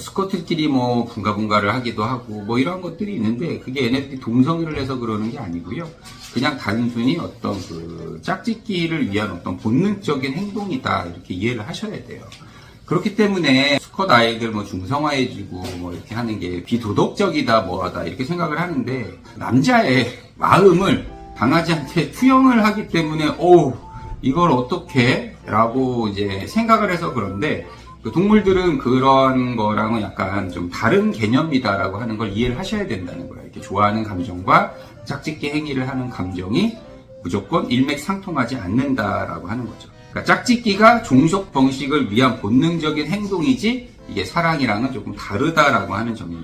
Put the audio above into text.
스쿼트끼리 뭐 분가분가를 하기도 하고 뭐 이런 것들이 있는데 그게 얘네들이 동성애를 해서 그러는 게 아니고요. 그냥 단순히 어떤 그 짝짓기를 위한 어떤 본능적인 행동이다 이렇게 이해를 하셔야 돼요. 그렇기 때문에 수컷 아이들 뭐 중성화해지고 뭐 이렇게 하는 게 비도덕적이다 뭐하다 이렇게 생각을 하는데 남자의 마음을 강아지한테 투영을 하기 때문에 이걸 어떻게 라고 이제 생각을 해서 그런데 그 동물들은 그런 거랑은 약간 좀 다른 개념이다라고 하는 걸 이해를 하셔야 된다는 거예요. 이렇게 좋아하는 감정과 짝짓기 행위를 하는 감정이 무조건 일맥상통하지 않는다라고 하는 거죠. 그러니까 짝짓기가 종속 번식을 위한 본능적인 행동이지 이게 사랑이랑은 조금 다르다라고 하는 점입니다.